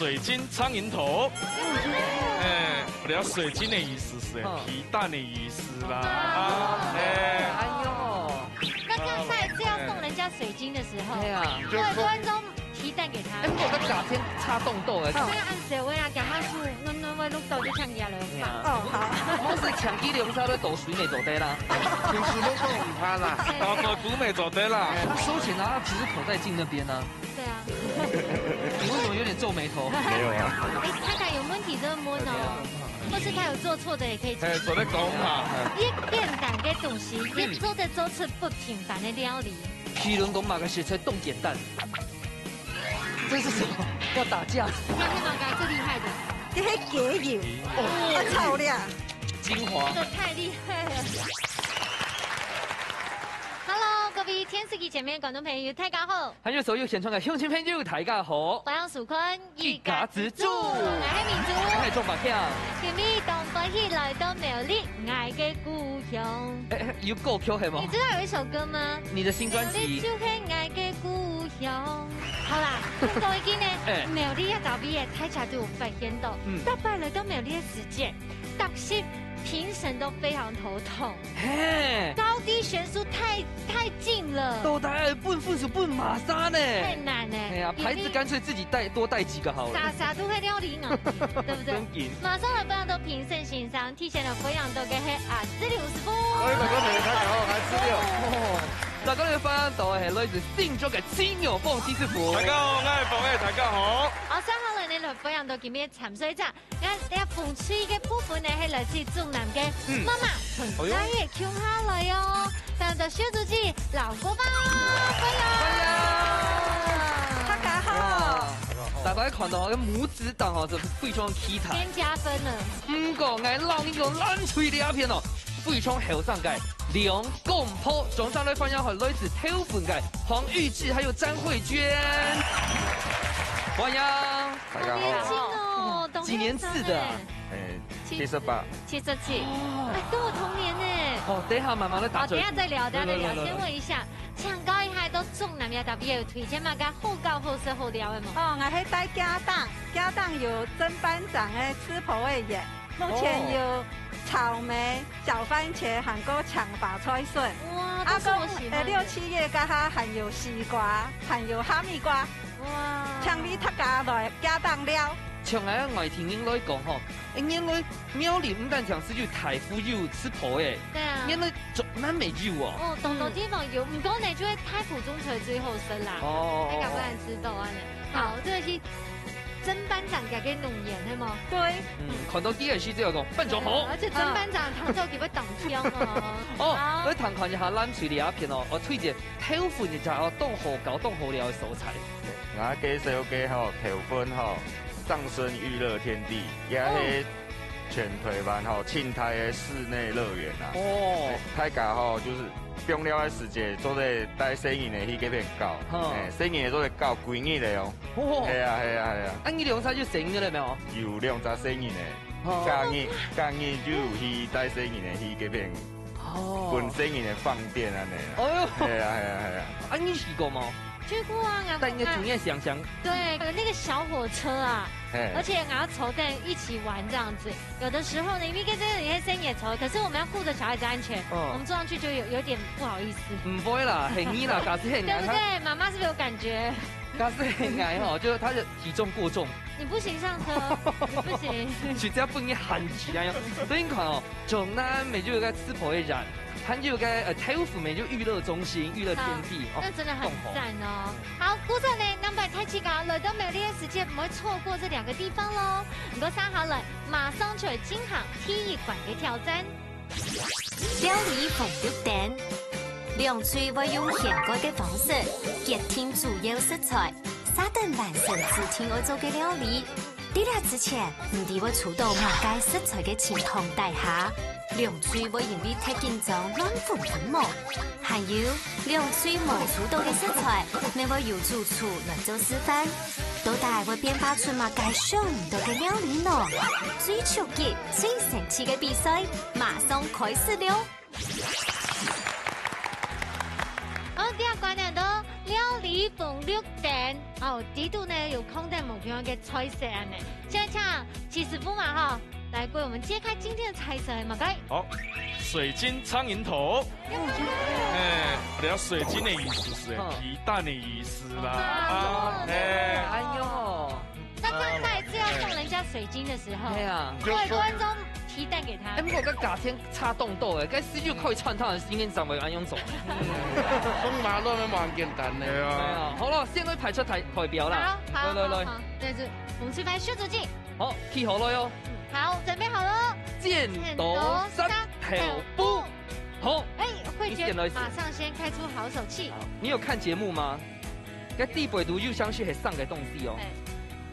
水晶苍蝇头。哎，我了水晶的意思是皮蛋的意思啦。哎呦，那这样下一次要送人家水晶的时候，哎呀，就会多一种皮蛋给他。我个假天插洞洞哎。这样按时我呀，赶快去弄位录到就抢家了。哦，好。我是抢机两稍微倒水没走对啦。平时都送你他啦，到个古美走对啦。他收钱啊，他不是口袋镜那边呢。对啊。你为什么有点皱眉头？没有啊。哎，他敢有问题这么摸呢？或是他有做错的也可以。哎，做得讲嘛。一便当嘅东西，一做的做出不平凡的料理。批人讲马个写出来冻简蛋，这是什么？要打架？你看黑马哥最厉害的，这是鸡油，啊臭了，精华。这太厉害了。Hello， 各位天视机前面的观众朋友，大家好。还有所有现场嘅乡亲朋友，大家好。我係樹坤，一家之主，我係民族，我係中白票。今日東北起來到苗栗，愛嘅故鄉。有夠 Q 係嗎？你知道有一首歌嗎？你的新專輯。就係愛嘅故鄉。好啦，咁各位見呢，苗栗一特別嘅睇茶都有發現到，大拜來到苗栗嘅時節，特色。評審都非常頭痛，高低懸殊太近了，都帶半分數半馬莎呢，太難了。哎呀，牌子乾脆自己多帶幾個好了。啥都會料理呢，對不對？馬上來非常多評審欣賞，體現了非常多嘅係阿資料師傅。各位大哥朋友，大家好，阿資料。大家分享到係來自新竹嘅青牛鳳師傅。大家好，我係鳳嘅，大家好。我想可能你來分享到見咩潛水站，你鳳吹嘅部分呢係來自中南嘅媽媽同家爺跳下來哦。但就小組記老國吧，歡迎！大家好。大家看到我嘅母子檔哦，就非常期待。添加分了。唔過我讓呢個爛脆呢一片哦。非常後生嘅梁公婆，總上來分享係來自挑粉嘅黃玉智，還有張慧娟，歡迎，大家好。幾年次的？78。77。哎，跟我同年呢。哦，等一下慢慢的打。等一下再聊，等一下再聊。先問一下，唱高一下都中南邊特別有推薦嘛？個好高好色好料的嘛？哦，我係帶家當有曾班長嘅吃婆味嘢，目前有。草莓、小番茄含個長把菜筍，哇，都是我喜歡。6、7月加下含有西瓜，含有哈密瓜，哇，像你他家來加當料。像我外聽應來講吼，應來苗栗唔但講是有台風有吃婆誒，對啊，應來中南美有哦。哦，東多地方有，唔過你就會太府中陲最後生啦。哦，大家不然知道啊呢。好，這個是。曾班長嘅嘅農演係嘛？對，看到啲人書之後講班長好，而且曾班長唐周傑會當槍啊！哦，我談看一下咱處理一片哦，我推薦挑粉嘅就係凍好搞凍好料嘅素材。我介紹嘅吼挑粉吼，藏孫娛樂天地，也係全台灣吼慶泰嘅室內樂園啊。哦，大家吼就是。中了嘅時節，做咧帶生意嘅去嗰邊搞，生意做咧搞幾日嚟哦。係啊。你兩餐就成咗啦咩？有兩隻生意嘅，假日就有去帶生意嘅去嗰邊，本生意嘅飯店啊你。哦。係啊。你去過嗎？去過啊，但你嘅經驗想想。對，那個小火車啊。而且我要籌蛋一起玩這樣子，有的時候呢，因為跟這個人生也籌，可是我們要顧着小孩子安全，我們坐上去就有點不好意思。唔會啦，很易啦，假是很對不對？媽媽是不是有感覺？假是很矮哈，就是他的體重過重。你不行上車，你不行。就這樣不應喊起來喲。所以你看哦，中南美就有個吃婆一站。還有個太府美就娛樂中心、娛樂天地，那真的很讚哦。好，鼓掌呢，number 太起高，來到苗栗嘅時間唔會錯過這兩個地方咯。如果生好了，馬上就去金行體育館嘅挑戰。料理鳳玉蛋，兩嘴會用現改嘅方式，結添主要食材，撒頓完成自天而做嘅料理。喺呢之前，唔哋會觸到物界食材嘅情況底下。兩嘴會因為太緊張亂放粉末，還有兩嘴冇觸到嘅食材，你會由主廚來做示範，到底會變化出物界想唔到嘅料理呢？最超級、最神奇嘅比賽馬上開始了！好，第二關呢都料理逢6點，呢度呢有空的某朋友嘅菜色啊呢。現在請齊師傅嘛哈，來為我們揭開今天的菜色，嘛該。好，水晶蒼蠅頭。我哋水晶的意思是皮蛋的意思啦。哎呦，那這樣下一次要送人家水晶的時候，係啊，各位觀眾皮蛋給他。不過個價錢差凍到誒，該死就可以串燙的時間就會咁樣做。送馬路咪蠻簡單嘅。係啊。好了，現在排出台表啦。好，來，這是我們出發秀足鏡。好，起好了喲。好，準備好了。剪刀石頭布。好。慧娟馬上先開出好手氣。你有看節目嗎？個地北讀又相信係上個東西哦。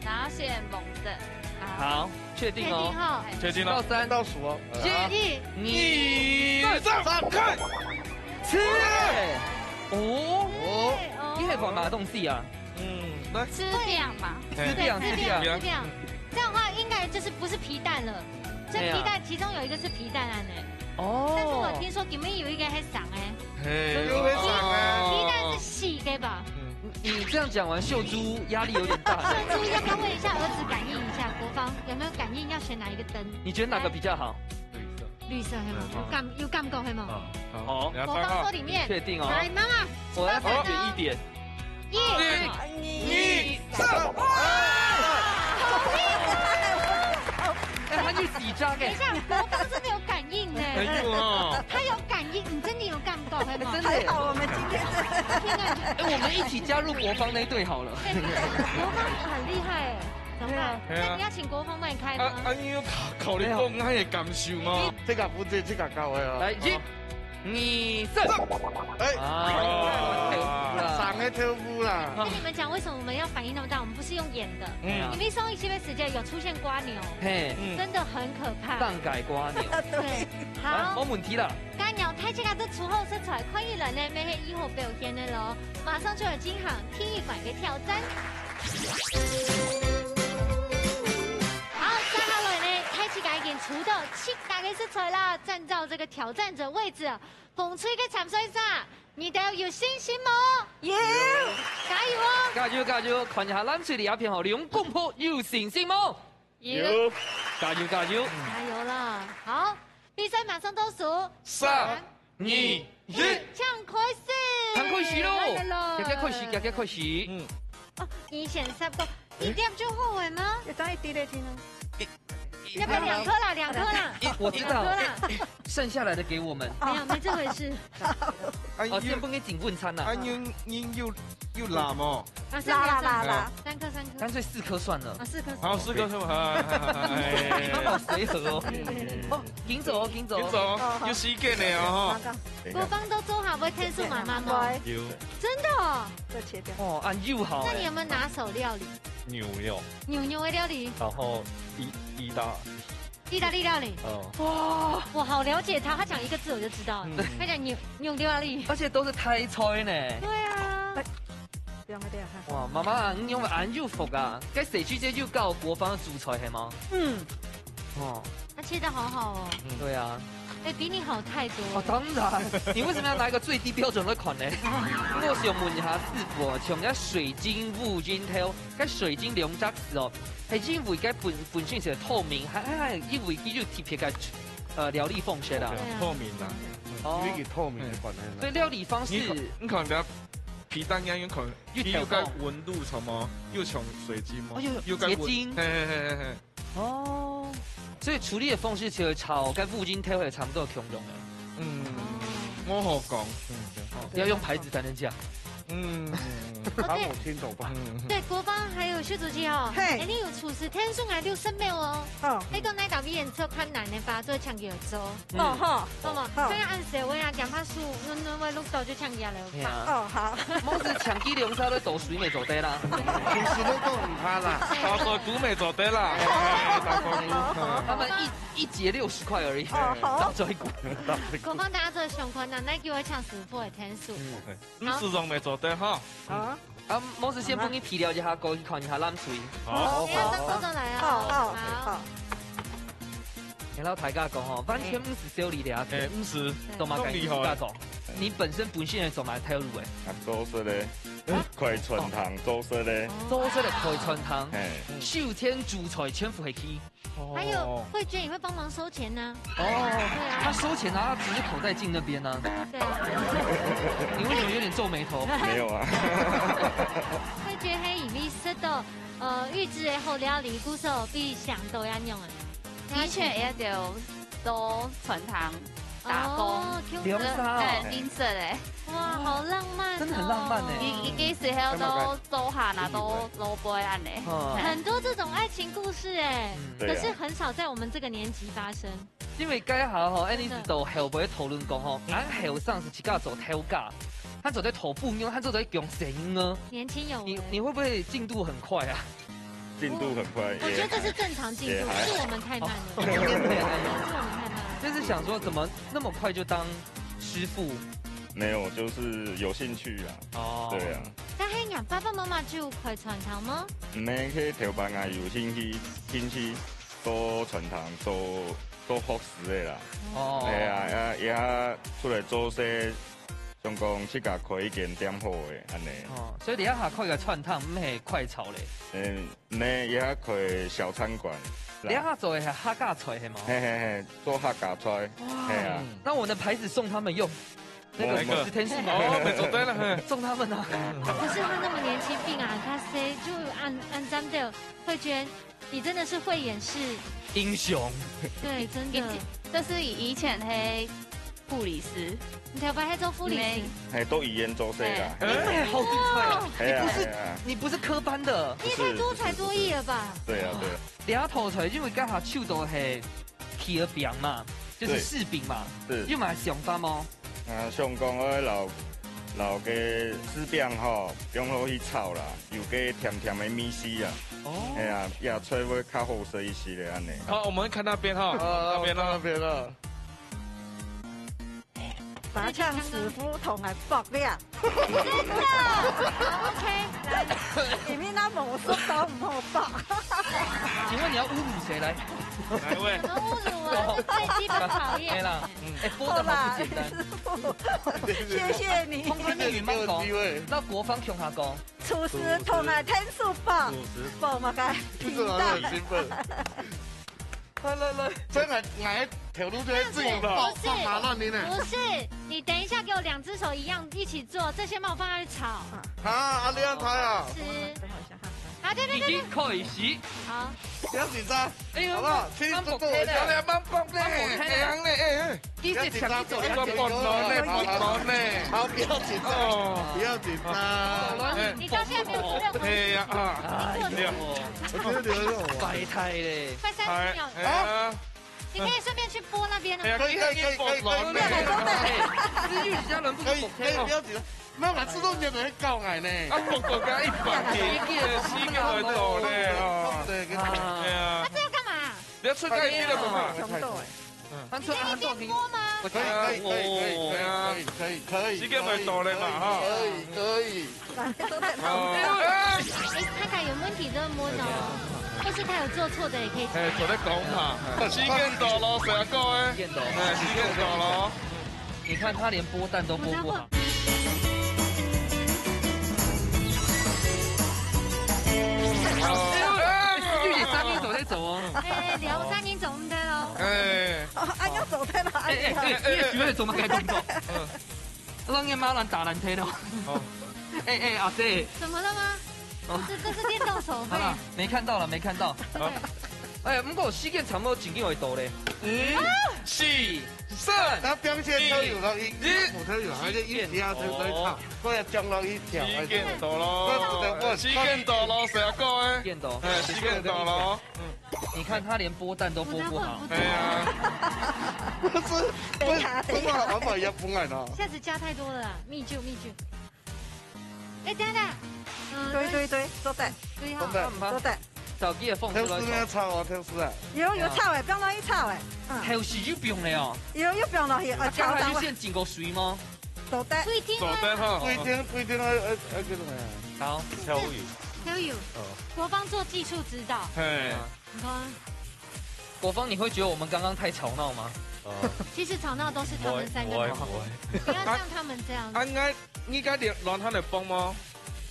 然後選蒙的。好，確定哦。確定到3倒數哦。1、2、3，開！吃！哦，你係幹嘛東西啊？來吃掉嘛。吃掉。這樣的話，應該就是不是皮蛋了。這皮蛋其中有一個是皮蛋啊呢。哦。但是我聽說裡面有一個係sống誒。有會長啊。皮蛋是洗嘅吧？你這樣講完，秀珠壓力有點大。秀珠要不要問一下兒子感應一下，國芳有沒有感應要選哪一個燈？你覺得哪個比較好？綠色係嗎？有感覺係嗎？好，國芳說裡面。確定哦。來，媽媽，我要感覺一點。1、2、3。他去洗渣嘅。等一下，國芳真的有感應呢。他有感應，你真的有感覺係嗎？真的。好，我們今天是。我們一起加入國芳那隊好了。國芳很厲害，怎麼辦？那你要請國芳幫你開嗎？你要考慮講我嘅感受嗎？這個不對，這個高位哦。來1、2、3。上個跳舞啦。跟你們講，為什麼我們要反應那麼大？我們不是用演的。你們上一期的時間有出現蝸牛，真的很可怕。蛋改蝸牛。對，好。冇問題啦。蝸牛睇起來都出後色彩，看一人呢，咩係以後表現的咯。馬上就有金行體育館嘅挑戰。好，接下來呢，開始已經出到7大嘅色彩啦。站到這個挑戰者位置，風吹嘅參賽者，你哋有信心嗎？有，加油哦！加油加油！看一下咱嘴裡阿片好，兩公婆有信心嗎？有，加油加油！加油啦！好，比賽馬上倒數3、2、1，搶開始！搶開始咯！來夾開始！哦，你選10個，一點就後悔嗎？要再滴嚟聽哦。要不要2顆啦？2顆啦！我知道，剩下來的給我們。沒這回事。哦，先幫你整晚餐啦。要藍哦。啊，啦3顆。乾脆4顆算了。啊，4顆。好，4顆是嗎？好隨和哦。哦，緊走哦，緊走。要時間的哦。國芳都做好會天數媽媽嗎？有。真的哦。就切掉。哦，按又好。那你有沒有拿手料理？牛肉。牛的料理。然後意大利料理。哇，我好了解他，他講一個字我就知道了。他講牛料理，而且都是台菜呢。對啊。哇，媽媽，你用眼又服啊？該誰去這就告國芳的主菜係嗎？哦。他切得好好哦。對啊。哎，比你好太多。哦，當然。你為什麼要拿一個最低標準的款呢？我想問一下師傅，像個水晶烏金條，個水晶兩隻字哦，係因為個本身是透明，係因為佢就特別個料理方式啦。透明啦。哦。因為透明嘅款呢。所以料理方式。你可能皮蛋一樣，可能又該溫度什麼，又從水晶嘛，又該結晶。哦。所以處理的方式其實炒跟烏金條係差不多共用的。我好講，要用牌子才能講。我聽懂吧？對，國芳還有秀竹姐哦，你有廚師天數嗌6秒哦。你講那道語言做困難的吧，做搶嘢做。好嘛，所以按時我呀講怕輸，我錄到就搶嘢了。好。冇是搶機兩車都倒水未做得啦。廚師都都唔怕啦，大概估未做得啦。他們一節60塊而已，倒最貴。國芳打做上困難，你叫我搶10顆的天數。始終未做得哈。冇事先幫你皮料一下，過去看一下冷水。好，收上來啊。好。然後大家講哦，完全唔是小李嚟啊，唔是，都嘛介意大家講，你本身本身係做埋跳路嘅。多說咧，开春堂做色嘞，做这个开川汤，嘿，秀天主菜全部会去。还有慧娟也会帮忙收钱呢。哦，对啊，他收钱啊，他只是口袋进那边呢。对啊。你为什么有点皱眉头？没有啊。慧娟喺而咪識到預製嘅好料理，鼓手必上都要用啊。的确也就都纯糖打工，凉沙哦，金色的，哇，好浪漫哦，真的很浪漫呢。伊幾時候都做下拿都攞杯安尼。很多這種愛情故事哎，對啊可是很少在我們這個年紀發生。因為家下吼，安尼是到後尾討論講吼，俺後生是一家做偷架，他走在頭部用，他走在用聲呢。年輕有為，你會不會進度很快啊？进度很快，我覺得這是正常進度，是我們太慢了，是我們太慢了。就是想說，怎麼那麼快就當師傅？没有，就是有興趣啊。哦，對啊。但係人爸爸媽媽就開傳堂嗎？唔免去頭班啊，有興趣做傳堂做服侍的啦。哦，係啊，也出來做些，總共7家開一間店鋪的安尼。哦，所以你一下開個串燙，唔係快炒咧。唔係也開小餐館。你一下做的係客家菜係嗎？嘿嘿嘿，做客家菜。係啊。那我的牌子送他們用。那個10天數哦，沒做對了，送他們啊。可是他那麼年輕，病啊，他 say 就按針的，慧娟，你真的是會演戲英雄。對，真的。就是以前係護理師，你頭擺喺做護理師，係都語言做些啦。哎，好精彩啊！係啊，你不是科班的，你也太多才多藝了吧？對啊，對啊。你要頭錘，因為家下手都係鐵餅嘛，就是柿餅嘛，因為嘛上班嗎？上講我留嘅絲餅吼，用落去炒啦，有個甜甜的米絲啊。哦。係啊，也吹會較好食一些的安尼。好，我們看那邊哈，那邊啦，那邊啦。麻將師傅同係搏啲啊！真的 ，OK， 來，因為那魔術都唔好搏。請問你要侮辱誰來？哪一位？侮辱我最基本考驗。對啦，哎，播得好不簡單。謝謝你。空軍粵語乜講？那國防強下講。廚師同埋天數搏，搏乜嘅？這個很興奮。來，真係捱條路就係自己爆麻爛你呢？不是，你等一下給我2隻手一樣一起做，這些幫我放下去炒。啊，你安排啊？是。好，對。已經開始。好。不要緊張，哎呦，好不好？輕鬆做，有兩幫幫咧，哎，第一次搶走一個幫忙咧，好，不要緊張，不要緊張。你到現在沒有吃任何。哎呀啊！我覺得白太咧。快30秒。啊！你可以順便去播那邊啊。可以，日語家人不可以，不要緊張。那我自動就能告俺呢。啊，我國家100件，死嘅來做咧哦。係啊。這要幹嘛？你要出街邊度做嘛？他出安做播嗎？可以。死嘅來做咧嘛哈。可以。哎，看看有問題就摸到，或是他有做錯的也可以。誒，做得講嘛，死嘅到咯，成個誒，死嘅到咯。你看他連剝蛋都剝不好。3人走在走哦。聊3人走唔得咯。按要走在哪里？學會做乜嘅動作？讓人馬人打難聽咯。阿姐。怎麼了嗎？這是電動手背。沒看到。哎，不過時間差唔多前幾位到咧。4、3。他表現都有了一都有，而且一條就在炒，嗰日降落一條。時間到咯，時間到咯，成個誒。時間到咯。你看他連剝蛋都剝不好。係啊。不是，我買日本人啊。下次加太多了啦，秘酒。哎，等等。對，做得。做得。手機嘅風。跳絲咩炒啊？跳絲啊？有炒誒，變落去炒誒。跳絲就變了哦。有變落去，炒下就先整個水嗎？做得。做得哈。不一定叫做咩？好，跳舞。國芳做技術指導。係。你看。國芳，你會覺得我們剛剛太吵鬧嗎？其實吵鬧都是他們3個，不要像他們這樣。應該亂他嚟幫嗎？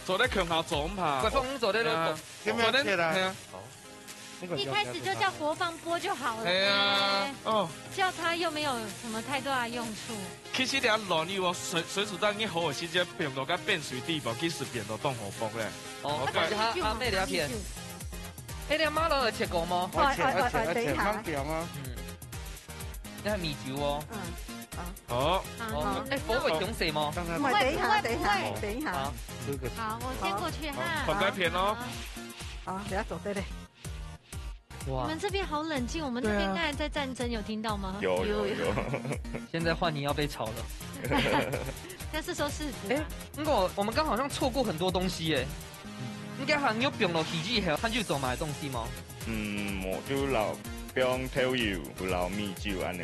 坐在坑下总怕。怪风坐在那个，有没有切的？对啊。一开始就叫国防播就好了。对啊，哦，叫它又没有什么太大的用处。其實你攞你喎水煮蛋已經好嘅時間變到個變水地步，幾時變到當河卜咧？哦，感覺他阿妹兩片。哎，你阿媽攞嚟切過嗎？我切，慢點啊。你係米酒哦。好。哎，火會響死嗎？唔係，等一下，等一下。好，我先過去哈。放該片咯。好，等下走對。你们这边好冷静，我们那边刚才在战争，有听到吗？有。现在换你要被炒了。但是说事实。哎，我们刚好像错过很多东西耶。应该还有冰落起之後，還有做埋東西嗎？我就留冰透油，留米酒安尼。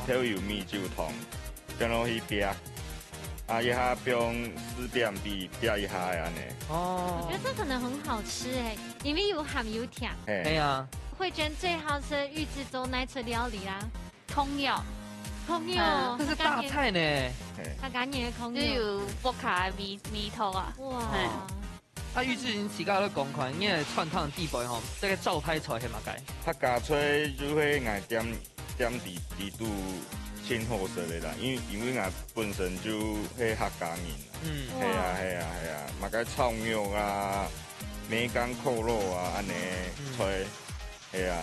透油米酒湯，跟落去煸。一下冰4點啲煸一下安尼。我覺得這可能很好吃哎，因為有鹹有甜。對啊。慧娟最好吃的玉智州哪一道料理啦？空藥，這是大菜呢。他揀嘢空藥，就有波卡米頭啊。哇！玉智因自家都講款，因為串燙地步吼，這個照拍出來係嘛解？他加出就會硬點地度。清好食的啦，因為我本身就係客家人，係啊，嘛個炒肉啊、梅乾扣肉啊，安尼菜，係啊。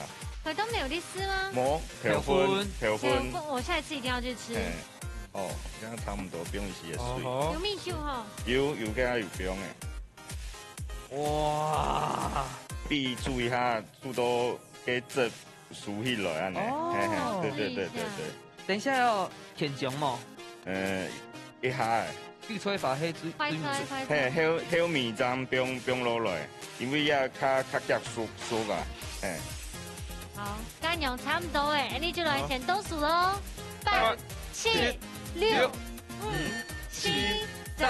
佢都沒有啲絲嗎？冇，條粉，我下一次一定要去吃。哦，這樣差唔多，不用洗也水。有蜜酒哈？有加有不用誒。哇！必注意下，煮到嘅汁熟起來安尼。對。等一下要填醬嘛？一下。必須把黑水。黑米漿冰落來，因為要較夾熟噶。好，乾油差唔多誒，你就來填倒數咯，8、7、6、5、7、3、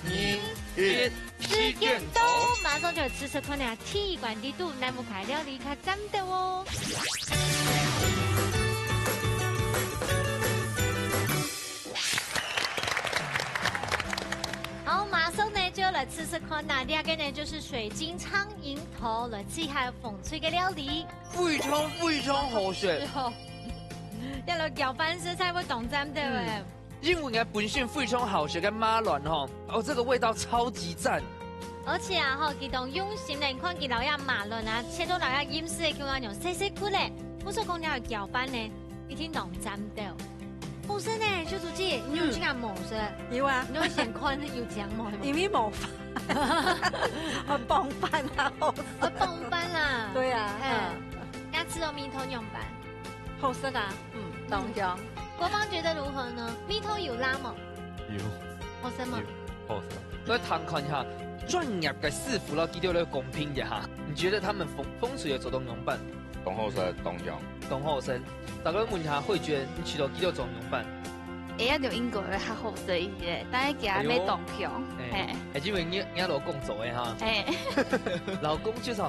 2、1，時間到，馬上就吃困難鐵管地度，南木凱料理卡站的哦。好，馬上呢就要來吃看哪第二個呢，就是水晶蒼蠅頭，來吃下風吹嘅料理。非常好食。要來攪拌食才會懂站對唔？因為嘅本身非常好食嘅馬卵吼，這個味道超級讚。而且啊，吼，佢當用心嚟看佢老呀馬卵啊，切到老呀鹽絲嘅叫我用細細塊咧，我所講要攪拌呢，一定懂站對。好食呢，小廚姐，你有去看冇食？有啊，你會先看有醬冇？因為冇飯，我崩飯啦，我崩飯啦。對啊，要吃到米頭用飯，好食啊，當然。國芳覺得如何呢？米頭有辣嗎？有。好食嗎？好食。所以探看一下專業嘅師傅啦，見到你公平一下，你覺得他們風水嘅做到樣板？當好食，當香。當好食。大家問下慧娟，你去到幾多種樣板？就應該會較好食一些，但係佢還沒當香。因為你老公做嘅哈。老公就是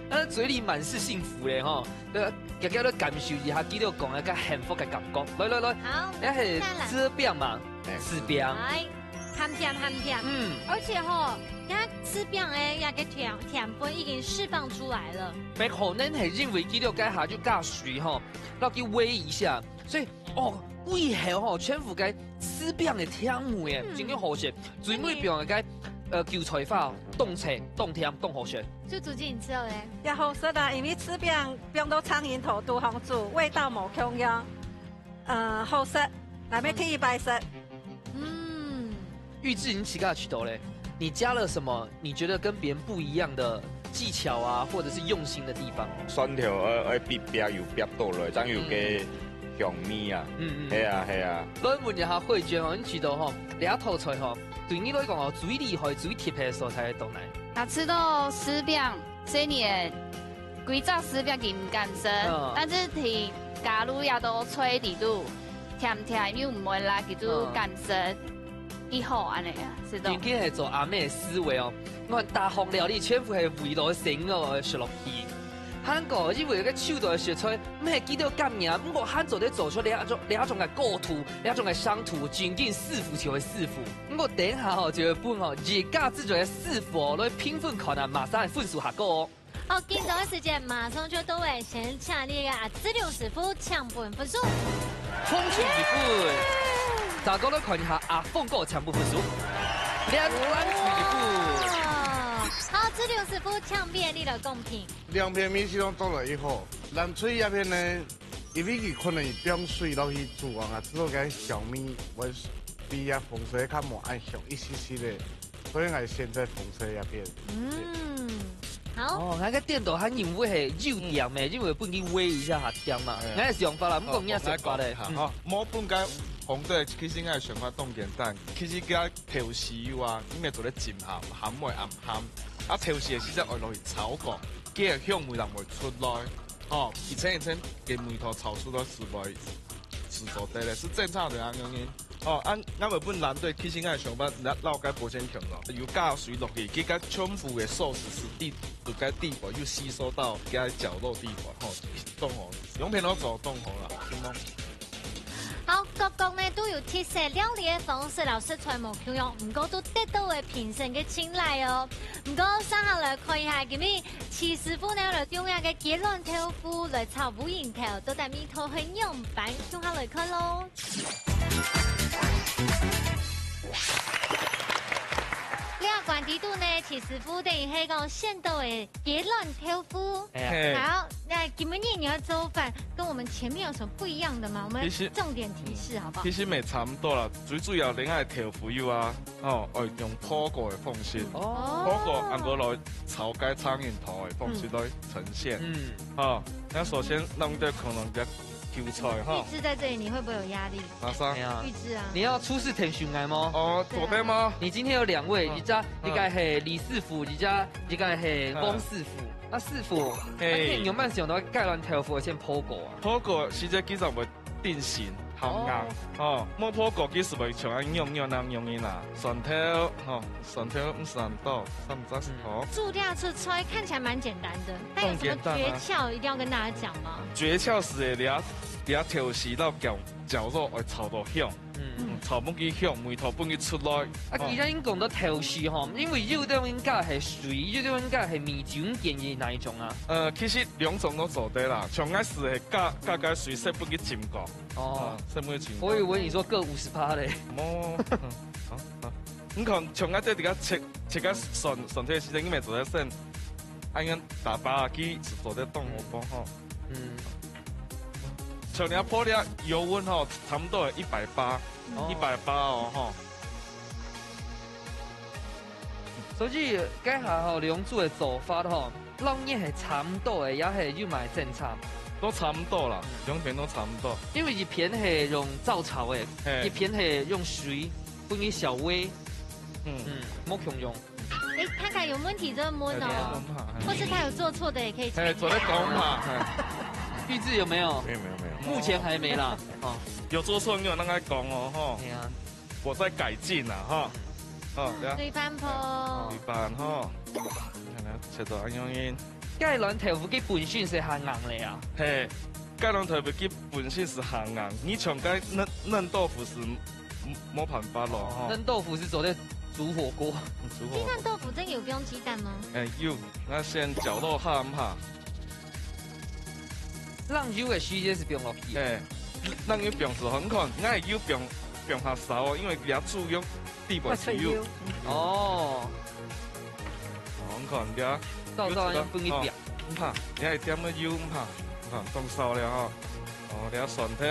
他嘴裡滿是幸福嘅哈，大家都感受一下，幾多講一個幸福嘅感覺。來，好，你係吃餅嘛？吃餅。鹹甜。而且人家吃餅那個甜分已經釋放出來了。可能係因為幾多解下就加水然後去煨一下，所以胃後全部嘅吃餅嘅甜味真嘅好食。最尾餅嘅韭菜花凍青、凍甜、凍好食。就煮緊之後咧，也好食啦，因為吃餅到蒼蠅頭都好煮，味道冇強樣。好食，那邊可以白食。玉智，你自己去到嘞？你加了什麼？你覺得跟別人不一樣的技巧啊，或者是用心的地方？蒜頭煸油煸到來，咁有個香味啊。係啊。來問一下慧娟你去到兩套菜對你來講最厲害、最貼合的素菜係到哪？吃到濕餅，這年規則濕餅佢唔敢食，但是佢加入也都脆啲度，甜又唔會辣，佢就敢食。以後安尼啊，是都。今天係做阿妹嘅思維我大學料理全部係味道醒食落去。韩国因为个手度学出，唔系记到感染，不过韩做咧做出两种嘅构图，两种嘅商图，仅仅4幅球嘅4幅。不过等下吼就会本热价制作嘅4幅哦，来评分看啊，马上分数下个哦。好，紧张的时间马上就到位，先请你个资料师傅抢本分数。风趣日本，大家来看一下阿凤哥抢部分数，两日本。好，资料师傅抢遍你的公平。两片米线拢做了以后，咱吹叶片呢，因为佢可能变水落去煮啊，只做个小米我比啊风水较无按上一丝丝的，所以我先在风水叶片。好。哦，那个电动它因为系肉点的，因为本去煨一下下点嘛，那是想法啦，不过你也想法嘞。好，我本该红队其实我想法冻简单，其实加调豉油啊，因为做咧浸咸，咸味暗咸。啊，调豉的时阵爱落去炒过，佢嘅香味人会出来，哦，而且嘅梅头炒出到是会制作得咧，是正常的啊，咁樣。哦，俺日本藍隊其實我係想法，撈解保鮮強咯，要加水落去，佢個全部嘅壽司是就個地步要吸收到佢角落地步，吼，凍好，用片都做凍好啦，點樣？好，各國呢都有特色料理嘅方式，老師才冇強用，唔過都得到嘅評審嘅青睞哦。唔過稍後來看一下，今日齊師傅呢來用下嘅雞卵豆腐來炒烏蠅頭，到底面頭很樣板，向下來看咯。關地度呢，齊師傅等於係講現到嘅雞卵豆腐。好，那今日你要做飯，跟我們前面有什麼不一樣的嗎？我們重點提示好不好？其實未差唔多啦，最主要你係豆腐油啊，哦，用破過嘅方式，破過按過來炒雞蒼蠅頭嘅方式來呈現。哦，那首先弄啲可能嘅韭菜哈。預製在這裡，你會不會有壓力？馬上。預製啊。你要出示填選愛嗎？哦，左邊嗎？你今天有2位，一個係李師傅，一個係汪師傅。啊，師傅，你有冇想到雞卵豆腐先破過啊？破過實際其實會定型。好硬哦，冇破過其實咪像安用能用嘅啦，蒜頭哦，蒜頭唔散到，30頭。注料出菜看起來蠻簡單的，但有什麼訣竅一定要跟大家講嗎？訣竅是你調時到絞肉會炒到香，炒本佢香，梅頭本佢出來。啊，既然已經講到調時吼，因為肉對應該係水，肉對應該係米酒建議哪一種啊？其實2種都做得啦，從開始係加水色本佢浸過。哦，色本浸。我以為你說各50%嘞。冇，好。你看從開始啲切個蒜頭時陣，因為做得先，按樣大把佢做得凍好波吼。像你破啲油溫吼，差唔多係180哦吼。所以家下吼兩組嘅做法吼，老嘢係差唔多嘅，也係要買正常。都差唔多啦，兩片都差唔多。因為一片係用灶炒嘅，一片係用水分啲小煨。冇強用。看看有問題就問哦，或是他有做錯的也可以。做得講嘛。預製有沒有？沒有。目前還沒啦。哦，有做錯你有那個講哦，吼。我在改進啦，哈。哦，對翻破。對翻吼。看下切到安樣。雞卵豆腐佢本身是鹹硬嚟啊。嘿，雞卵豆腐佢本身是鹹硬，你從個嫩豆腐是冇辦法咯，哈。嫩豆腐是做在煮火鍋。雞蛋豆腐真有不用雞蛋嗎？有，那先絞肉下唔下？讓油嘅時間是不用落去。讓油不用是很看，我係油不用下手，因為佢煮用地板是油。哦。很看啲。到時候要分一點。唔怕，你係點個油唔怕，看凍熟了哈。哦，啲蒜頭，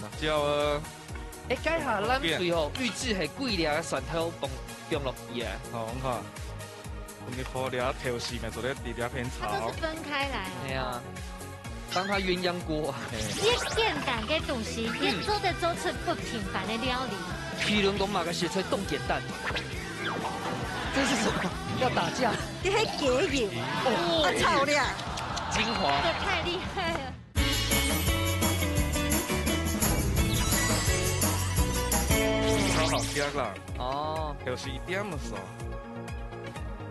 辣椒啊。家下咱最後預製係幾粒蒜頭放落去啊？好，我看。你破粒調時咪做啲地兩片炒。它都是分開來。係啊，當它鴛鴦鍋。越簡單嘅東西，越做得做出不平凡的料理。譬如講馬個寫出來凍簡單。這是什麼？要打架？你係雞油，炒料，精華。這太厲害了。好好吃啦。哦，調時一點的時候。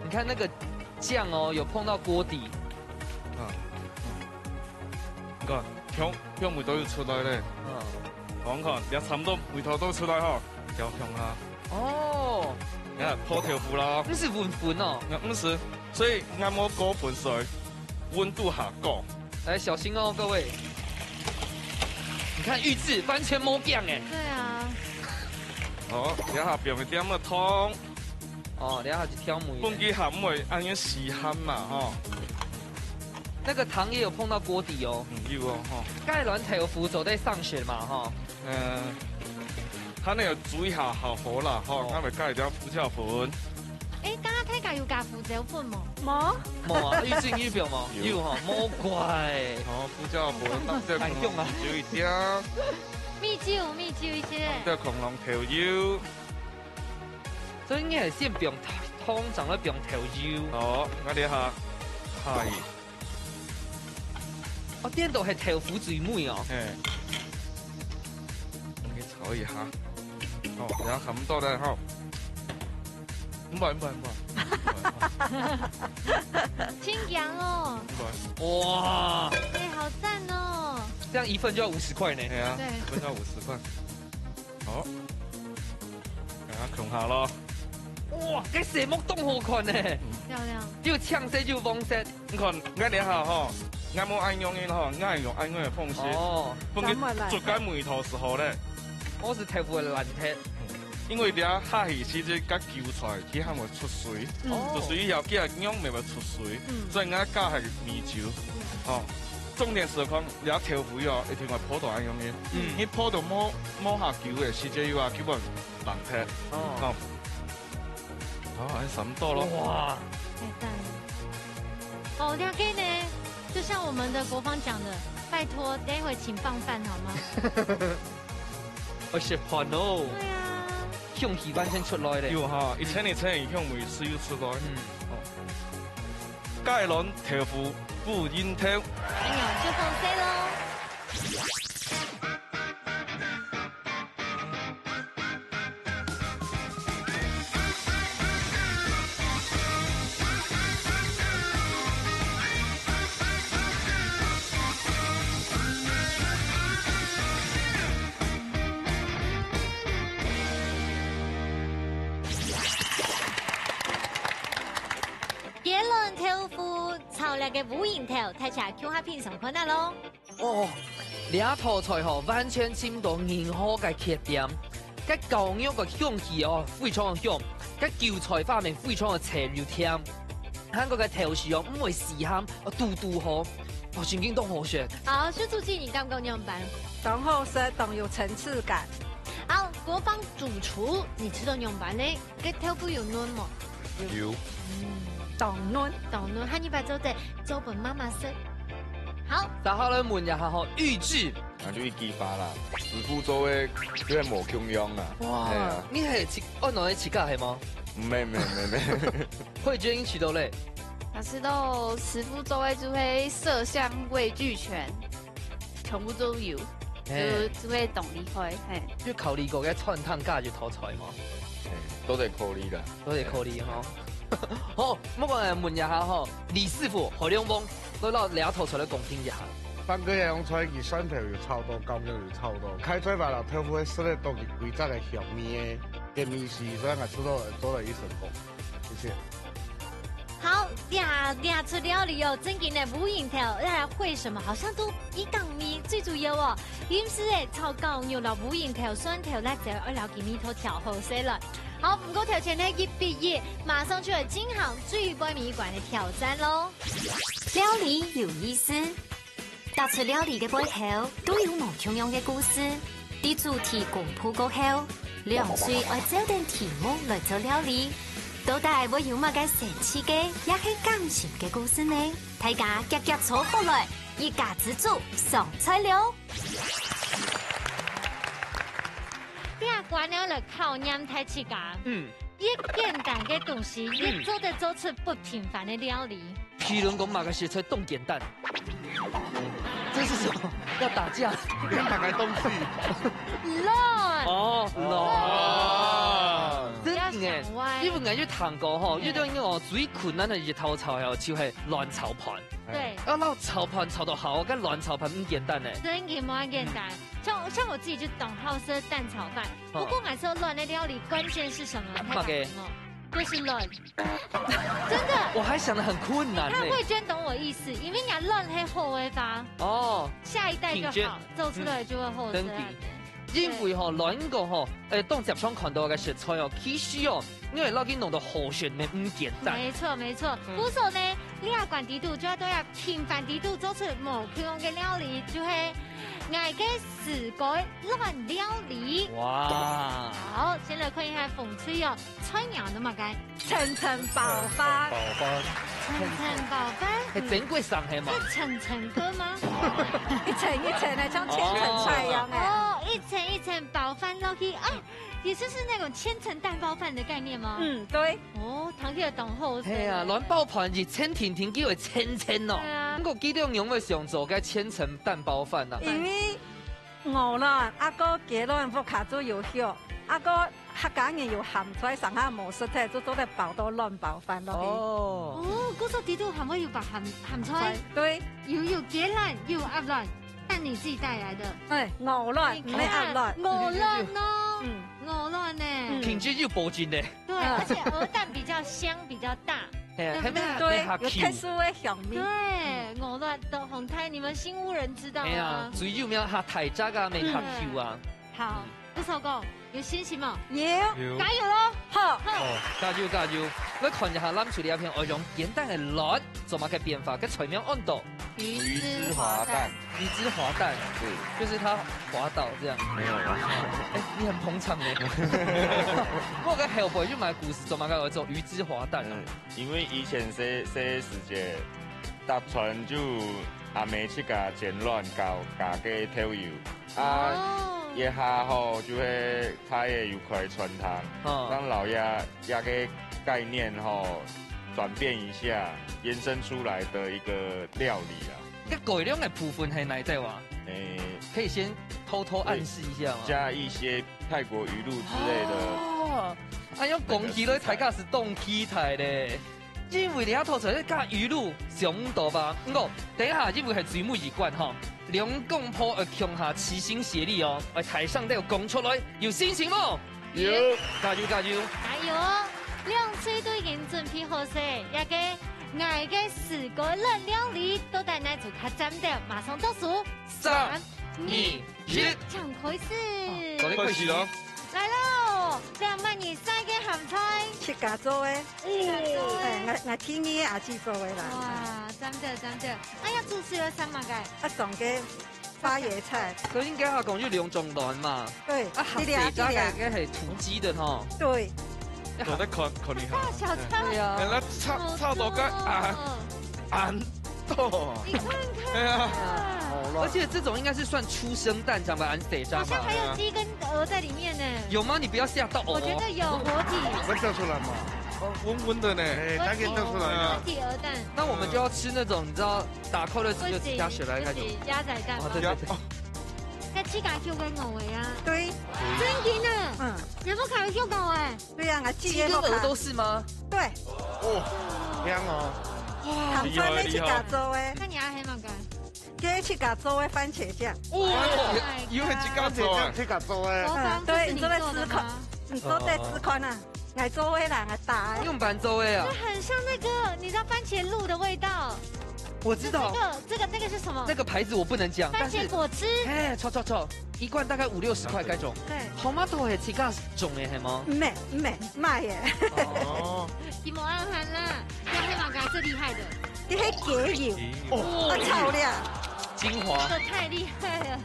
你看那個酱哦，有碰到锅底。你看，香味都要出来咧。我看，也差不多味道都出来吼，调香啊。哦，你看破豆腐啦。不是粉粉哦。不是，所以按摩锅粉水，温度下降。来，小心哦，各位。你看预制完全没酱哎。对啊。哦，然后变一点个汤。哦，然后就挑梅。本机咸味按样时咸嘛吼。那个糖也有碰到锅底哦。有哦吼。盖卵豆腐走在上学嘛哈。他那个煮一下好好啦吼，我咪加一点胡椒粉。哎，刚刚太家有加胡椒粉冇？冇啊，预制预表冇？有哈，冇怪。好，胡椒粉，太用啊，有一点。蜜酒一些。对，恐龙调油。所以应该系先不用汤，长了不用调油。哦，我哋下係。我掂到係豆腐最美哦。我哋炒一下。哦，然後咁多咧，吼。唔係。清涼哦。哇！哎，好讚哦。這樣1份就要50塊呢。係啊，對1份就50塊。好，啊，窮下咯。哇，這蛇木凍好看呢。漂亮。又嗆色又黃色。你看，我哋下吼，我冇按用嘅吼，我係用按用嘅方式。哦。放佢做緊梅頭時候咧，我是豆腐嘅爛鐵。因為啲下魚時節加韭菜，佢係會出水，出水以後佢係樣咪會出水，所以我加係米酒。哦，重點是講你豆腐哦，一定係破到按用嘅，你破到摸下酒嘅時節要啊，基本爛鐵。哦，係咁多咯。哇，太讚了。哦，兩個呢，就像我們的國芳講的，拜託，等一會請放飯好嗎？我食飯哦。對啊。香氣完全出來咧。有哈，以前香味是要出來。芥蘭豆腐不煙頭。哎呀，就放飛咯。炒那個烏蠅頭，睇起來叫下片上困難咯。哦，倆套菜吼完全佔到任何嘅缺點，cái cầu nhóc個香氣哦，非常嘅香，cái韭菜花面非常嘅甜又甜，韓國嘅豆豉哦唔會時鹹，嘟嘟好，哦，全景都好食。好，徐主席，你敢唔敢樣板？懂好食，懂有層次感。好，國芳主廚，你知道樣板呢？cái豆腐有嫩冇？有。懂嫩，嚇你把做對，做本媽媽食。好，然後咧問一下吼預製，就去激發啦，師傅做嘅即係無窮樣啦。哇，你係按哪裡起價係嗎？沒，會決定起到咧。老師都師傅做嘅就會色香味俱全，全部都有，就會動力開。要考慮過嘅川燙價就套菜嘛。都得考慮啦，都得考慮吼。好，我嚟問一下吼，李師傅何兩幫攞倆套菜嚟講評一下。放個洋菜，佢蒜頭又超多，高料又超多，開出來了豆腐會食得到佢規則嘅香味嘅米絲，所以我做了一成功。謝謝。好，倆出料理哦，正經的烏蠅頭，大家為什麼好像都一港米最主要哦？因是誒炒高牛啦，烏蠅頭、蒜頭咧就二兩幾米頭調好些了。好，唔過條前呢一畢業，馬上就有金行最杯米館的挑戰咯。料理有意思，踏出料理嘅背後都有無同樣嘅故事。啲主題公布過後，兩歲愛找定題目來做料理，到底會有乜嘅神奇嘅，也係感情嘅故事呢？大家夾坐過來，一家之主上菜了。關了了考驗太起家，越簡單嘅東西越做得做出不平凡的料理。譬如講馬個學出凍簡單，這是什麼？要打架？不要打開東西。亂哦，亂。真嘅，歪。因為我要睇韩国吼，遇到哦最困难的日头炒哦，就係亂炒盤。对。啊，那炒盤炒到好，跟亂炒盤唔簡單呢。真嘅冇簡單，像我自己就懂好吃蛋炒飯。不過我說亂的料理，關鍵是什麼？太感動了。就是亂，真的。我還想得很困難。他慧娟懂我意思，因為人家亂係好嘅吧？哦，下一代就好，做出來就會好吃。因為吼亂個吼，當集上看到嘅食材哦，其實哦，因為老緊弄到好選嘅唔簡單。沒錯沒錯，故說呢，你要管地度，就要都要頻繁地度做出無口嘅料理，就係愛嘅自改亂料理。哇！好，先來看一下風吹哦，菜鳥的嘛該。層層爆發，層層爆發，係整貴上係嘛？是層層哥嗎？一層一層的像千層菜一樣哎。哦，一層一層包飯落去，哎，也就是那種千層蛋包飯的概念嗎？嗯，對。哦，唐鐵懂好。係啊，亂爆盤是千甜甜叫為千千哦。咁個幾種用嘅上做嘅千層蛋包飯啊。因為牛卵，啊個雞卵不卡住有效，啊個客家人有鹹菜上下冇食嘅，就做得包到亂包飯落去。哦，嗰個地度係咪要把鹹菜？對，有雞卵，有鴨卵，但你自己帶來的。哎，牛卵，唔係鴨卵。牛卵哦，牛卵呢？品質又保證的。對，而且鵝蛋比較香，比較大。對，有特殊的香味。對，牛卵的紅太，你們新屋人知道嗎？最有名係太渣啊，未客 Q 啊。好，不錯講。有信心嗎？有，加油咯！好，加油加油！我看一下咱處理一片，我用簡單的卵做乜嘅變化，跟菜苗温度。魚之滑蛋，魚之滑蛋，對，就是它滑倒這樣。沒有啦。哎，你很捧場呢。我個後輩就買故事做乜嘅做魚之滑蛋啊？因為以前些時節，搭船就阿妹去甲煎卵糕，加個調油啊。一下吼，就會它也有塊傳湯，讓老鴨個概念吼轉變一下，延伸出來的一個料理啊。個改良的部分係哪一話？可以先偷偷暗示一下嗎？加一些泰國魚露之類的。哦，哎呀，講起來大家是動起台咧，因為你要偷出來加魚露上多吧？我等一下因為係水母魚罐哈。兩公婆強下齊心協力哦，台上都要講出來，有信心冇？有，加油加油！加油！兩歲都已經準備好勢，一個愛嘅四個人料理都帶來做客站的，馬上倒數3、2、1，搶開始！開始咯！來嘍！223個鹹菜，自家做嘅，我天意阿姊做嘅啦。哇，真的！哎呀，主持人三馬街，種嘅花椰菜。所以應該下講就兩種卵嘛。對，啊，鹹地渣嘅應該係土雞的哈。對。我在看你下。大小菜。對啊。那炒到個安多。你看看。對啊。而且這種應該是算出生蛋，講的安地渣吧。好像還有雞跟鵝在裡面呢。有嗎？你不要嚇到我。我覺得有活體。會掉出來嗎？溫溫的呢，它可以掉出來啊。活體鵝蛋。那我們就要吃那種，你知道，打扣的時候就加血來那種。鴨仔蛋。對。喺黐架叫緊鵝嘅啊。對。真嘅啊。有冇考叫過哎？對啊，我雞跟鵝都是嗎？對。哦，香哦。哇，鹹菜你自家做嘅。那你阿係乜嘅？佢自家做嘅番茄醬。哦，因為自家做啊，自家做嘅。對，你做在試看，你做在試看啊，我做嘅啦，我打。用板做嘅啊。就很像那個，你知道番茄露的味道。我知道。這個是什麼？那個牌子我不能講。番茄果汁。哎，錯，一罐大概50-60塊嗰種。對。好嗎？都係自家種嘅係嗎？唔賣嘅。哦。一模安含啦，那黑馬該最厲害的。你係雞油。哦，炒料。精華，這太厲害了！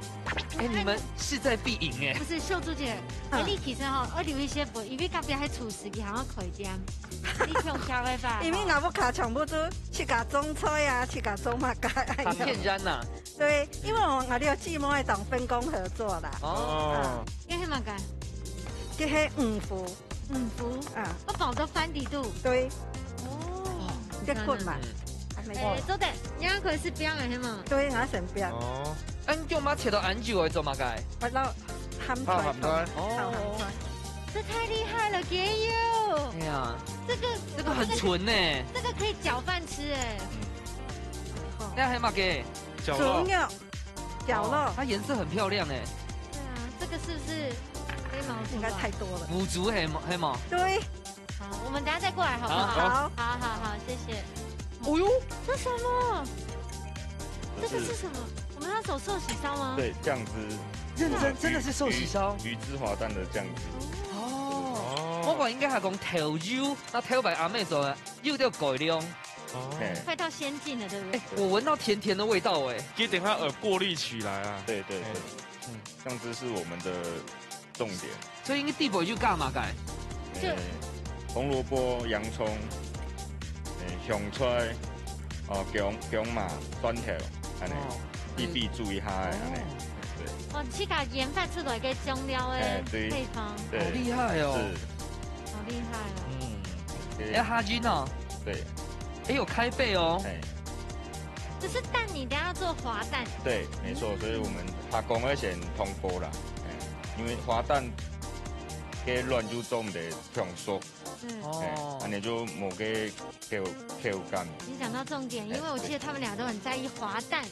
哎，你們勢在必贏哎！不是秀珠姐，你其實哈，我留一些不，因為隔壁還廚師，佢好像開店，你用挑的吧？因為我不卡全部都去搞種菜啊，去搞種乜嘅。他騙人呐！對，因為我哋有姊妹檔分工合作啦。哦。因為乜嘅？佢係五福。啊，我包到翻底度。對。哦。結棍嘛。做得，你阿佢是邊嘅係嘛？對，我成邊。哦。用乜切到安住去做乜嘅？我撈鹹菜。哦。这太厉害了，给you。哎呀，这个很纯呢，这个可以搅饭吃哎。那还嘛给猪肉，绞肉，它颜色很漂亮哎。对啊，这个是不是黑毛猪？应该太多了。腐竹黑毛。对。好，我们等下再过来好不好？好，谢谢。哦呦，这什么？这个是什么？我们要走寿喜烧吗？对，酱汁。真的是寿喜烧。鱼之滑蛋的酱汁。哦。我讲应该係講頭油，那頭白阿妹做的，又要改良。哦。快到先進了，對不對？我聞到甜甜的味道哎。一定要過濾起來啊。對。醬汁是我們的重點。所以應該地步要加嘛改？紅蘿蔔、洋蔥、香菜、薑麻、蒜頭，安尼，你必注意下安尼。哦，去把研發出來嘅醬料誒配方，好厲害哦！好厲害哦！要哈菌哦。對。有開背哦。只是蛋，你等下做滑蛋。對，沒錯，所以我們下工要先通過啦，因為滑蛋嘅亂就做唔得通熟。哦，那你就冇给 Q 感。你讲到重点，因为我记得他们俩都很在意滑蛋。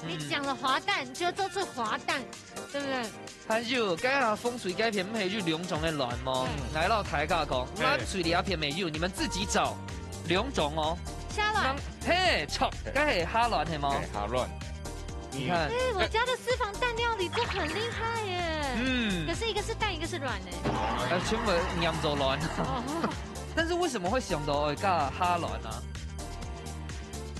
你讲了滑蛋，就都是滑蛋，对不对？还有，今下风水改片美就两种的卵吗？来到台价讲，那水里片美就你们自己找两种哦。虾卵。嘿，错，该是虾卵是吗？虾卵。你看，我家的私房蛋料理就很厉害耶。可是一个是蛋，一个是卵呢。全部酿做卵。但是为什么会想到加虾卵呢？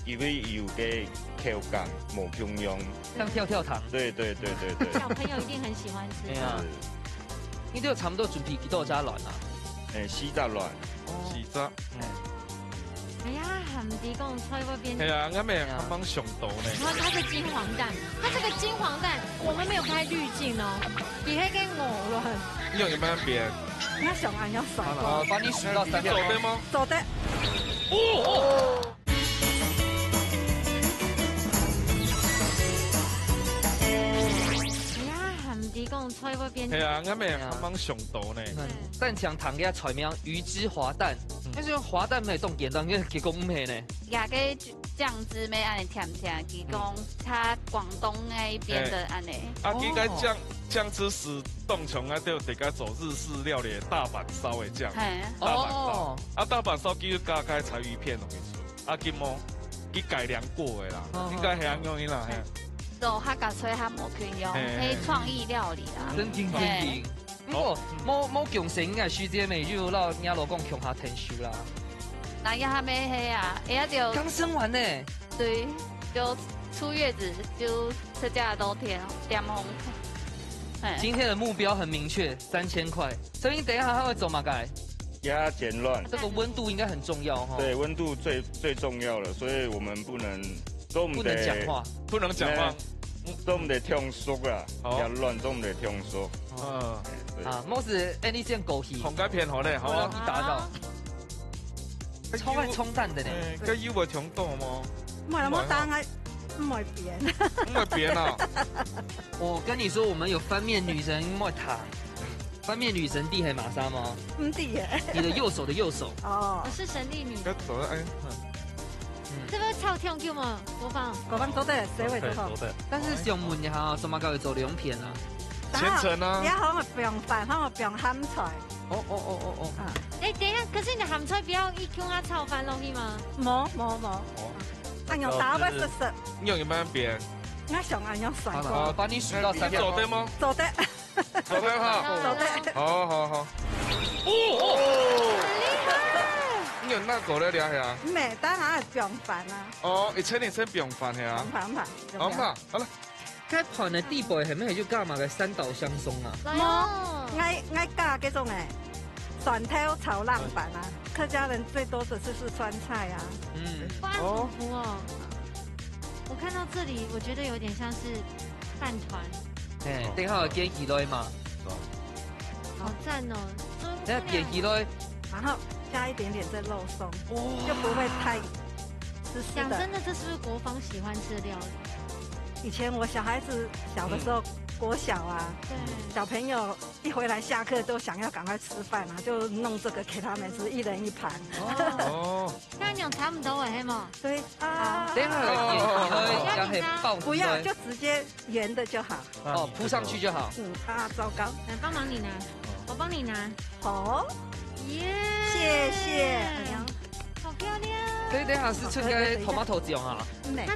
因为有嘅口感冇中央，像跳跳糖。对。小朋友一定很喜欢吃。对啊。你都有差不多准备几多加卵啊？40卵。40。哎呀，很低讲吹嗰边。係啊，啱咩？啱啱上到呢。然後它是金黃蛋，它這個金黃蛋我們沒有開濾鏡哦，比迄個鵝卵。用有咩變？那小安要甩過。好，把你數到3秒。走的嗎？走的。哦。提供吹嗰邊。係啊，啱咩？啱啱上到呢。蛋腸糖嘅菜名魚之滑蛋，但是滑蛋咪當簡單嘅，結果唔係呢。亞個醬汁咪安尼甜甜，提供它廣東那邊的安尼。啊，應該醬汁是凍從啊，就得該做日式料理大阪燒嘅醬。大阪燒。啊，大阪燒佢加開柴魚片落去出，啊，佢冇佢改良過嘅啦，應該係咁樣啦。做客家菜客冇權用，係創意料理啦。真甜。不過冇強勢應該書姐咪就老人家老公強下停手啦。那也還沒黑啊，也就剛生完呢。對，就出月子就車價都甜紅。今天的目標很明確，3000塊。所以你等一下還會走嘛？該壓剪亂。這個溫度應該很重要哈。對，溫度最重要了，所以我們不能講話，不能講話。都唔得聽熟啦，要亂都唔得聽熟。啊，冇事，你先枸杞，紅雞片好咧，好啊，你打到。超愛沖蛋的呢，個腰會聽到嗎？唔係冇蛋係唔會變，唔會變啊！我跟你說，我們有翻面女神莫糖，翻面女神弟係瑪莎嗎？唔弟耶，你的右手的右手。哦，我是神力女。這個超跳 Q 嘛，國芳做得誰會做好？但是想問一下，怎麼搞會做兩片啊？千層啊！而家可能不用飯，可能不用鹹菜。哦。哎，等一下，可是你的鹹菜不要一 Q 啊炒飯落去嗎？冇。按用打不是實。你用咩邊？我想按用甩過。我把你數到3秒。走的嗎？走的。走的哈。走的。好。很厲害。你用哪個咧聊下？唔係，當然係不用飯啊。哦，以前你先不用飯係啊？好啦。該盤嘅地步係咩？就加埋個三島香鬆啊。冇，愛加嗰種蒜頭炒浪飯啊。客家人最多的是酸菜啊。哇，好服哦。我看到這裡，我覺得有點像是飯團。等下點起來嘛。好讚哦！等下點起來，然後加一點點這肉鬆，就不會太濕濕的。講真的，這是不是國芳喜歡吃的料理？以前我小孩子小的時候，国小啊，小朋友一回来下课都想要赶快吃饭啊，就弄这个给他们吃，一人一盘。哦，那你差不多哎嘛？对啊。等一下要很爆，不要就直接圆的就好。哦，铺上去就好。糟糕，来帮忙你拿，我帮你拿。好，耶，谢谢。哎呀，好漂亮。所以等下是春个tomato酱啊。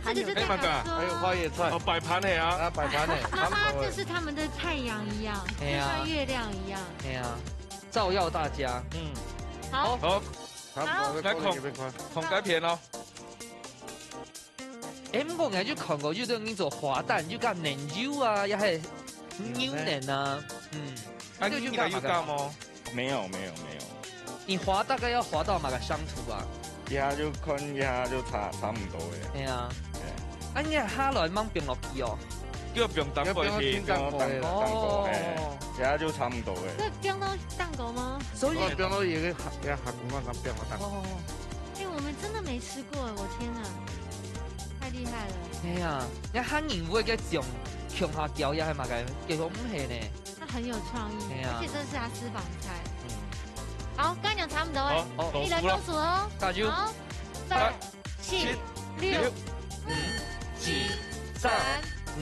它这个就代表说，还有花椰菜哦，摆盘的啊，摆盘的。妈妈就是他们的太阳一样，就像月亮一样。哎呀，照耀大家。好，来孔改片咯。不過我就看過，就等於做滑蛋，就加奶油啊，也係牛奶啊。這個就加油嗎？没有。你滑大概要滑到哪個商圖啊？一下就看一下就差唔多嘅。係啊。你下來掹冰落去哦。叫冰蛋糕去。一下就差唔多嘅。這冰到蛋糕嗎？所以冰到一個下公嗰咁冰嘅蛋糕。我們真的沒吃過，我天啊！太厲害了！哎呀，你漢人會嘅種強下腳也係嘛嘅，結果唔係呢。他很有創意，而且這是他私房菜。好，剛講差不多哎，一人倒數哦。大舅。好，2、7、6、5、4、3、2、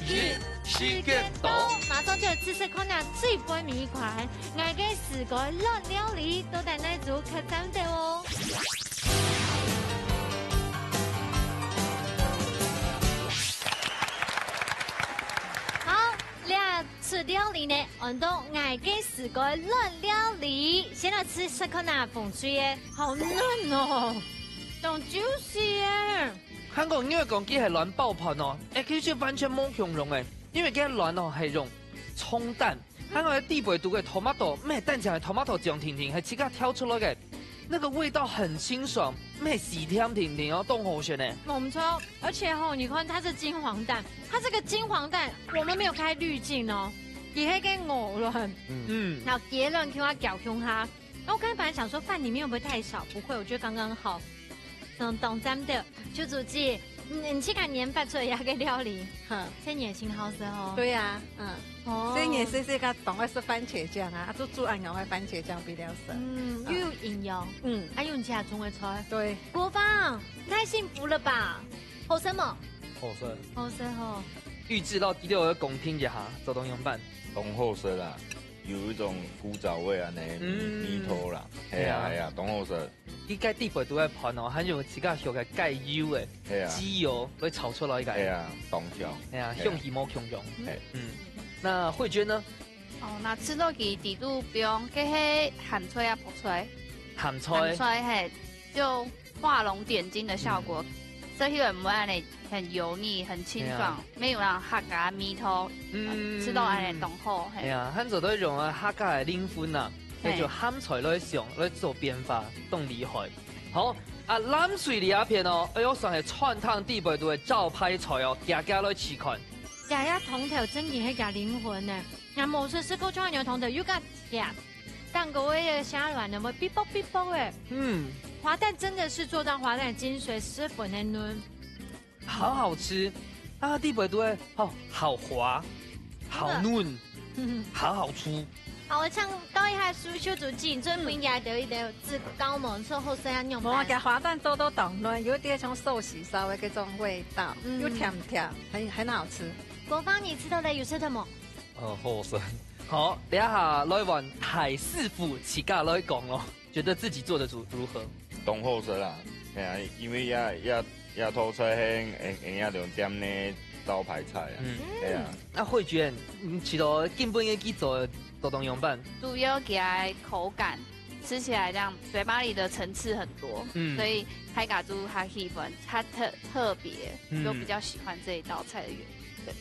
1，時間到，馬上就要吃可能最杯米款，外嘅4個辣料理都在那組可參的哦。料理呢，我都爱给4個辣料理。先來吃沙克納鳳酥耶，好嫩哦，好 juicy 耶。香港因為講機係卵爆盤哦，其實完全冇形容誒，因為佢卵哦係用蔥蛋，香港嘅地北讀嘅 tomato 咩蛋醬係 tomato 醬甜甜，係自家挑出來嘅，那個味道很清爽，咩喜甜甜甜哦，凍好選呢。冇錯，而且哦，你看它是金黃蛋，它這個金黃蛋我們沒有開濾鏡哦。也係跟鵝卵，然後椰卵給我攪香哈。我剛才本來想說飯裡面會不會太少？不會，我覺得剛剛好。懂咱的邱主記，你去看年發出嚟嘅料理，這也挺好食哦。對呀，這也是這個懂的是番茄醬啊，就煮按牛嘅番茄醬比較少。又有營養，還有你家中的菜。對，國芳太幸福了吧？好食麼？好食哦。預製到第6個公聽一下，做東陽飯。東好食啦，有一種古早味啊，米頭啦，係啊，東好食。依家地北都喺盤哦，還用自家學嘅雞油誒，雞油嚟炒出來嘅。係啊，東條。係啊，香氣冇強用。那慧娟呢？那吃到佢地度不用，佢係鹹菜啊，薄菜。鹹菜係就畫龍點睛的效果。所以唔會安尼很油膩、很清爽，沒有那客家米頭，吃到安尼濃厚。係啊，很多都用啊客家嘅靈魂啊，叫做鹹菜來上來做變化，都厲害。好，冷水里一片哦，我算係川湯地北度嘅招牌菜哦，大家來試看。家家銅頭真係係家靈魂呢，嗱無論是高川牛銅頭，有個甜，但個味嘅蝦軟的會嗶啵嗶啵誒。滑蛋真的是做到滑蛋精髓，是粉嫩嫩，好好吃啊！地北都會好滑，好嫩，好好粗。好，我唱高一下蘇修主記，最唔該得一點自高門之後這樣用。我嘅滑蛋做到凍嫩，有點像壽喜燒的嗰種味道，又甜甜，很好吃。國芳，你吃到的有吃的麼？好食。好，等一下來玩太師傅自家來講咯，覺得自己做的如何？東好食啦，係啊，因為也套菜係用點呢招牌菜啊，係啊。那慧娟，你知道根本嘅去做東陽飯，主要給它口感，吃起來這樣嘴巴裡的層次很多，所以海嘎豬它喜歡，它特別，就比較喜歡這一道菜的原因。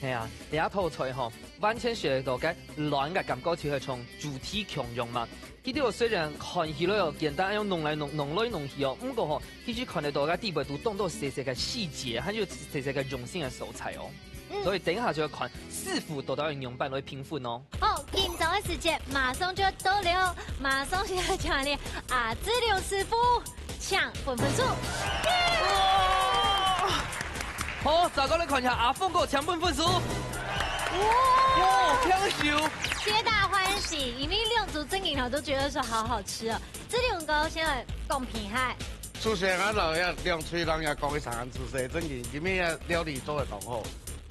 係啊，第一套菜吼，完全學到嘅軟嘅感覺就係從主體強用嘛。佢啲雖然看起來又簡單，又弄來弄去哦，不過吼，其實看得到嘅地北都動到細細嘅細節，還有細細嘅用心嘅手材哦。所以等一下就要看師傅到底用飯來評分哦。好，今早嘅時間馬上就要到了，馬上就要講你阿志劉師傅搶分數。好，大家來看一下阿峰哥搶分數。哇！秀，皆大欢喜，因为两组真饮头都觉得说好好吃哦。这里我们现在公平嗨。出现啊，老也两嘴人也讲伊常常吃些真饮，今面也料理做得同好，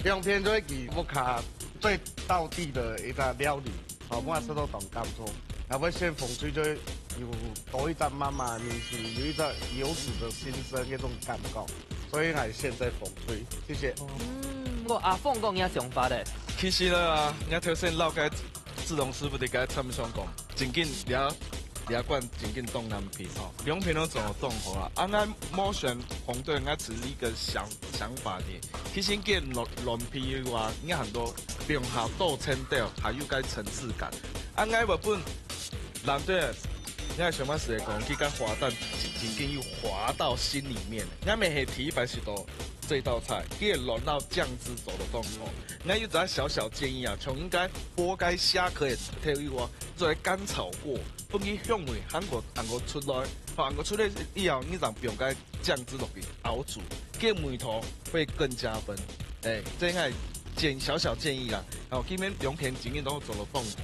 两片做伊福卡最道地的一个料理，好，我吃到同甘做。然后先风吹就有多一张妈妈的面皮，有一张游子的心声那种感觉，所以还现在风吹，谢谢。我阿凤讲遐想法咧，其实啦，人家头先老该志龙师傅伫个参上讲，真紧两罐真紧冻南皮吼，两片都做冻好啦。啊，咱某选红队应该只是一个想法的，其实给软皮的话，应该很多不用好豆称掉，还有该层次感。啊，我日本蓝队，应该想法是讲，去甲滑蛋真紧又滑到心里面。俺们系提白是到这道菜，给融到酱汁走的动作。俺有只小小建议啊，从应该剥开虾壳的退一锅，做干炒过。不去香味，韩国出来，韩国出来以后，你让不用该酱汁落去熬煮，给味道会更加分。哎，这应该小小建议啦。然后今天两片经验都做了动作，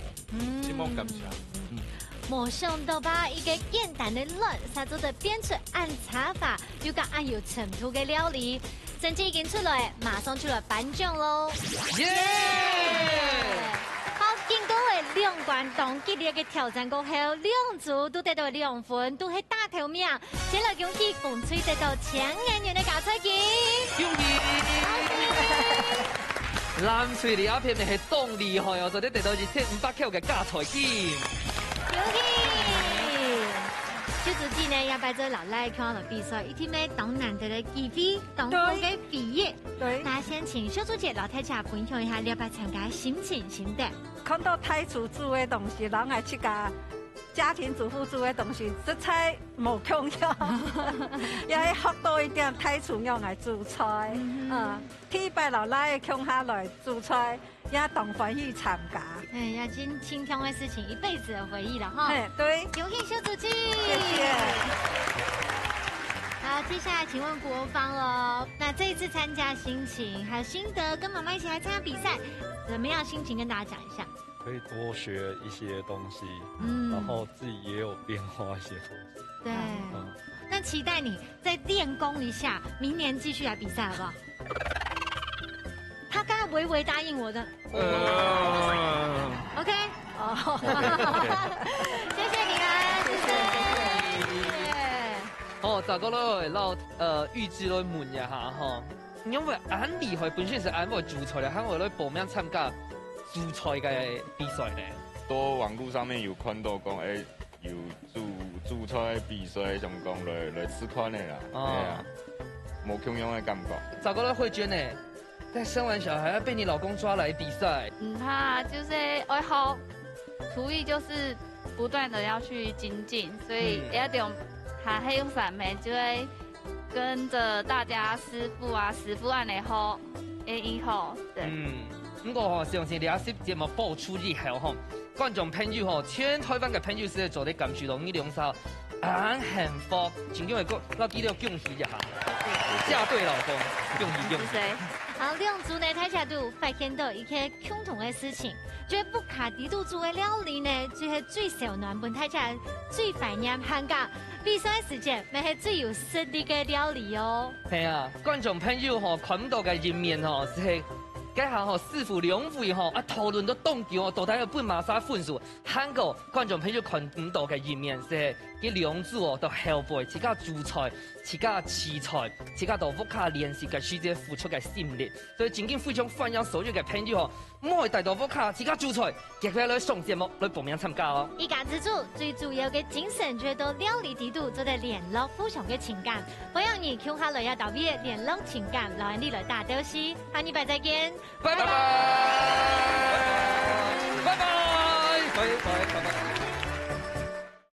希望感谢。冇想到吧，一个简单的卵，啥做的变出按茶法，又甲按有程度的料理，成绩已经出来，马上出来颁奖喽！耶！好，经过两关当激烈的挑战过后，两组都得到2分，都是大头名。先来恭喜共吹得到1000元的加菜金，恭喜！蓝翠的阿片咪系动厉害哦，昨天得到2500克嘅加菜金。恭喜！小主记呢要摆做老赖看到比赛，一天呢当难得的机会，当好嘅毕业。对，那先请小主姐老太太分享一下你要不要参加心情心得。看到太厨煮的东西，人爱去家庭主妇煮的东西，这菜无重要，也学多一点太厨用来煮菜。去拜老赖乡下来煮菜，也当欢喜参加。哎，要今轻松的事情，一辈子的回忆了哈。对，恭喜小主记，谢谢。好，接下来请问国芳喽，那这一次参加心情还有心得，跟妈妈一起来参加比赛，怎么样心情跟大家讲一下？可以多学一些东西，然后自己也有变化一些东西。对，那期待你再练功一下，明年继续来比赛好不好？他刚刚微微答应我的。OK， 谢谢你啊，谢谢。哦，大家都会老预知来问一下哈，因为俺厉害本身是俺会煮菜的，俺会来报名参加煮菜嘅比赛呢。多网络上面有看到讲，有煮菜比赛，上讲来试看的啦，冇同样的感觉。大家都会捐呢。但生完小孩要被你老公抓来比赛，他就是好，厨艺就是不断的要去精进，所以要用他黑用伞妹就会跟着大家师傅按的好，以后对。不过相信你些节目播出以后吼，观众朋友全台湾嘅朋友是做啲感受到呢兩首很幸福，真叫係我記得恭喜一下，嫁對老公，恭喜。好，两组呢，睇起来都有发现到一些共同的事情，就是不卡地度做的料理呢，就是最受暖本睇起来最怀念香港比赛时间，咪係最有實力嘅料理哦。係啊，觀眾朋友看到嘅一面是家下師傅兩位討論到東橋到底有半馬沙分數，韓國觀眾朋友看唔到嘅一面是佢兩組到後輩自家煮菜。自家食材，自家到屋卡練習嘅師姐付出嘅心力，所以真經非常歡迎所有嘅朋友唔可以帶到屋卡自家煮菜，亦可以來上節目來報名參加哦。一家之主最主要嘅精神，就到料理地度做得聯絡互相嘅情感，歡迎你共下來要到邊聯絡情感，留喺呢來大東西，下禮拜再見，拜拜。